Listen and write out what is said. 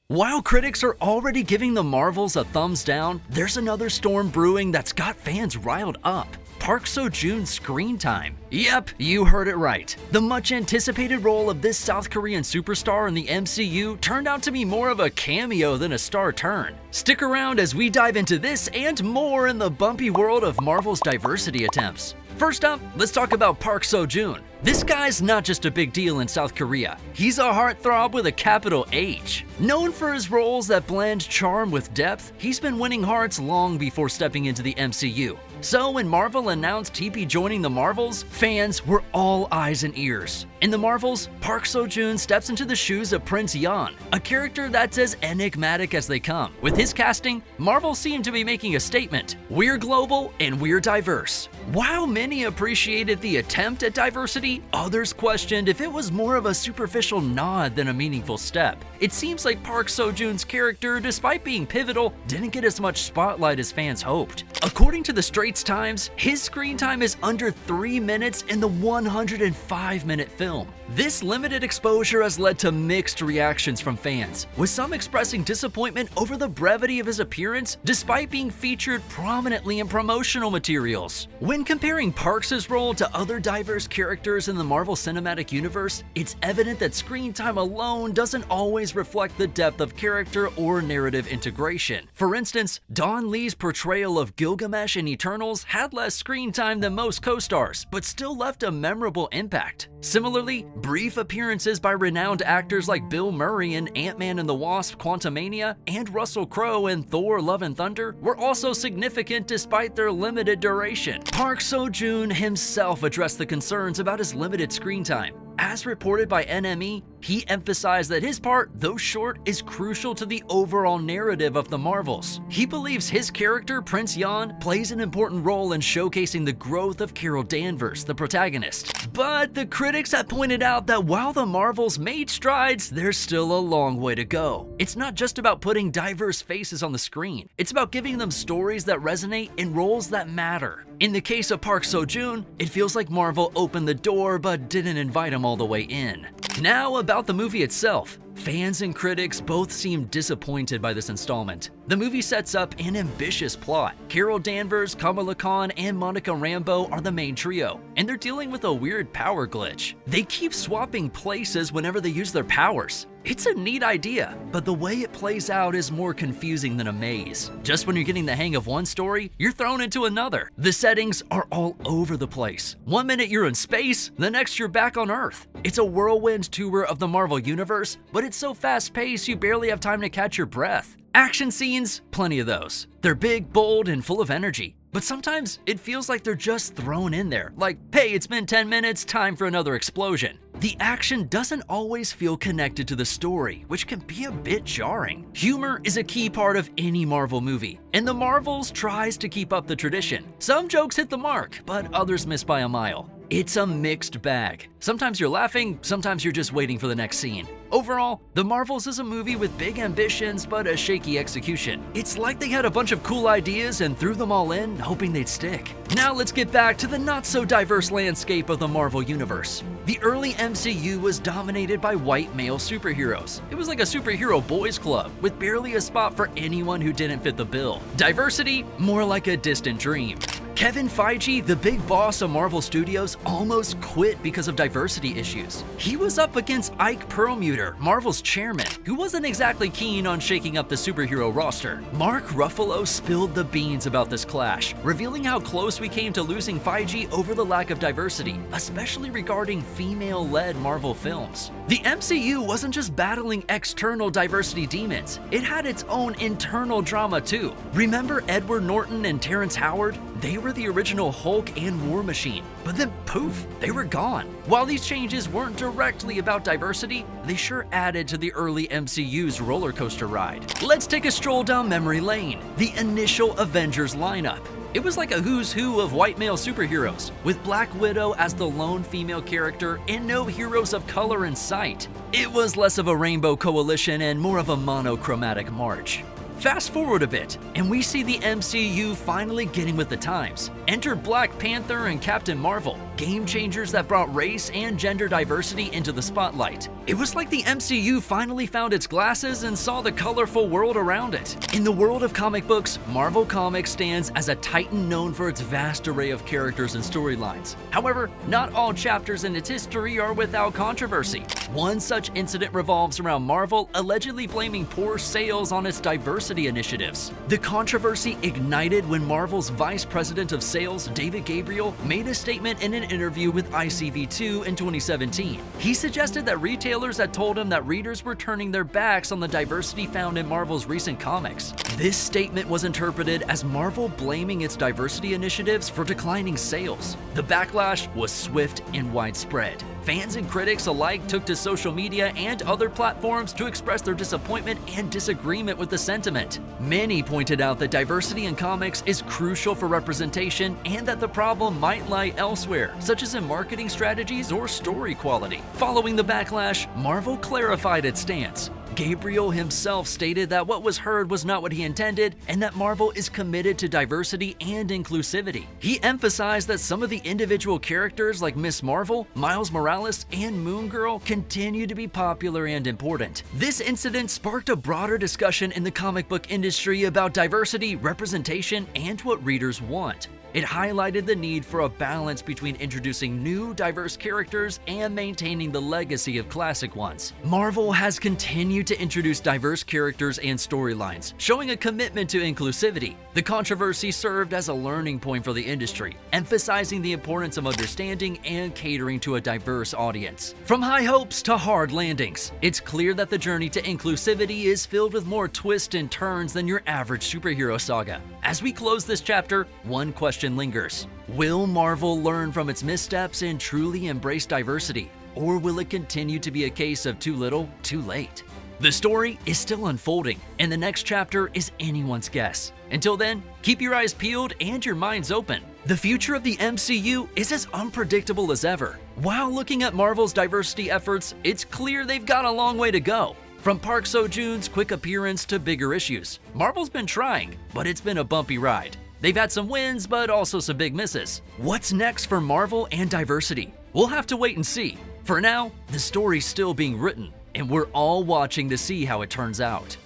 While critics are already giving the Marvels a thumbs down, there's another storm brewing that's got fans riled up. Park Sojun's screen time. Yep, you heard it right. The much anticipated role of this South Korean superstar in the MCU turned out to be more of a cameo than a star turn. Stick around as we dive into this and more in the bumpy world of Marvel's diversity attempts. First up, let's talk about Park Seo-jun. This guy's not just a big deal in South Korea. He's a heartthrob with a capital H. Known for his roles that blend charm with depth, he's been winning hearts long before stepping into the MCU. So when Marvel announced he'd be joining the Marvels, fans were all eyes and ears. In the Marvels, Park Seo-jun steps into the shoes of Prince Yan, a character that's as enigmatic as they come. With his casting, Marvel seemed to be making a statement. We're global and we're diverse. While many appreciated the attempt at diversity, others questioned if it was more of a superficial nod than a meaningful step. It seems like Park Seo-jun's character, despite being pivotal, didn't get as much spotlight as fans hoped. According to the Straits Times, his screen time is under 3 minutes in the 105-minute film. This limited exposure has led to mixed reactions from fans, with some expressing disappointment over the brevity of his appearance despite being featured prominently in promotional materials. When comparing Parks' role to other diverse characters in the Marvel Cinematic Universe, it's evident that screen time alone doesn't always reflect the depth of character or narrative integration. For instance, Don Lee's portrayal of Gilgamesh in Eternals had less screen time than most co-stars, but still left a memorable impact. Similarly, brief appearances by renowned actors like Bill Murray in Ant-Man and the Wasp: Quantumania and Russell Crowe in Thor: Love and Thunder were also significant despite their limited duration. Park Seo-jun himself addressed the concerns about his limited screen time. As reported by NME, he emphasized that his part, though short, is crucial to the overall narrative of the Marvels. He believes his character, Prince Yan, plays an important role in showcasing the growth of Carol Danvers, the protagonist. But the critics have pointed out that while the Marvels made strides, there's still a long way to go. It's not just about putting diverse faces on the screen. It's about giving them stories that resonate in roles that matter. In the case of Park Seo-jun, it feels like Marvel opened the door but didn't invite him all the way in. Now about the movie itself. Fans and critics both seem disappointed by this installment. The movie sets up an ambitious plot. Carol Danvers, Kamala Khan, and Monica Rambeau are the main trio, and they're dealing with a weird power glitch. They keep swapping places whenever they use their powers. It's a neat idea, but the way it plays out is more confusing than a maze. Just when you're getting the hang of one story, you're thrown into another. The settings are all over the place. One minute you're in space, the next you're back on Earth. It's a whirlwind tour of the Marvel Universe, but it's so fast-paced you barely have time to catch your breath. Action scenes, plenty of those. They're big, bold, and full of energy. But sometimes it feels like they're just thrown in there, like, hey, it's been 10 minutes, time for another explosion. The action doesn't always feel connected to the story, which can be a bit jarring. Humor is a key part of any Marvel movie, and the Marvels tries to keep up the tradition. Some jokes hit the mark, but others miss by a mile. It's a mixed bag. Sometimes you're laughing, sometimes you're just waiting for the next scene. Overall, The Marvels is a movie with big ambitions but a shaky execution. It's like they had a bunch of cool ideas and threw them all in, hoping they'd stick. Now let's get back to the not-so-diverse landscape of the Marvel Universe. The early MCU was dominated by white male superheroes. It was like a superhero boys club, with barely a spot for anyone who didn't fit the bill. Diversity, more like a distant dream. Kevin Feige, the big boss of Marvel Studios, almost quit because of diversity issues. He was up against Ike Perlmutter, Marvel's chairman, who wasn't exactly keen on shaking up the superhero roster. Mark Ruffalo spilled the beans about this clash, revealing how close we came to losing Feige over the lack of diversity, especially regarding female-led Marvel films. The MCU wasn't just battling external diversity demons, it had its own internal drama too. Remember Edward Norton and Terrence Howard? They were the original Hulk and War Machine, but then poof, they were gone. While these changes weren't directly about diversity, they sure added to the early MCU's roller coaster ride. Let's take a stroll down memory lane, the initial Avengers lineup. It was like a who's who of white male superheroes, with Black Widow as the lone female character and no heroes of color in sight. It was less of a rainbow coalition and more of a monochromatic march. Fast forward a bit, and we see the MCU finally getting with the times. Enter Black Panther and Captain Marvel. game changers that brought race and gender diversity into the spotlight. It was like the MCU finally found its glasses and saw the colorful world around it. In the world of comic books, Marvel Comics stands as a titan known for its vast array of characters and storylines. However, not all chapters in its history are without controversy. One such incident revolves around Marvel allegedly blaming poor sales on its diversity initiatives. The controversy ignited when Marvel's Vice President of Sales, David Gabriel, made a statement in an interview with ICV2 in 2017. He suggested that retailers had told him that readers were turning their backs on the diversity found in Marvel's recent comics. This statement was interpreted as Marvel blaming its diversity initiatives for declining sales. The backlash was swift and widespread. Fans and critics alike took to social media and other platforms to express their disappointment and disagreement with the sentiment. Many pointed out that diversity in comics is crucial for representation and that the problem might lie elsewhere, such as in marketing strategies or story quality. Following the backlash, Marvel clarified its stance. Gabriel himself stated that what was heard was not what he intended and that Marvel is committed to diversity and inclusivity. He emphasized that some of the individual characters like Miss Marvel, Miles Morales, and Moon Girl continue to be popular and important. This incident sparked a broader discussion in the comic book industry about diversity, representation, and what readers want. It highlighted the need for a balance between introducing new, diverse characters and maintaining the legacy of classic ones. Marvel has continued to introduce diverse characters and storylines, showing a commitment to inclusivity. The controversy served as a learning point for the industry, emphasizing the importance of understanding and catering to a diverse audience. From high hopes to hard landings, it's clear that the journey to inclusivity is filled with more twists and turns than your average superhero saga. As we close this chapter, one question lingers. Will Marvel learn from its missteps and truly embrace diversity? Or will it continue to be a case of too little, too late? The story is still unfolding, and the next chapter is anyone's guess. Until then, keep your eyes peeled and your minds open. The future of the MCU is as unpredictable as ever. While looking at Marvel's diversity efforts, it's clear they've got a long way to go. From Park Sojun's quick appearance to bigger issues, Marvel's been trying, but it's been a bumpy ride. They've had some wins, but also some big misses. What's next for Marvel and diversity? We'll have to wait and see. For now, the story's still being written, and we're all watching to see how it turns out.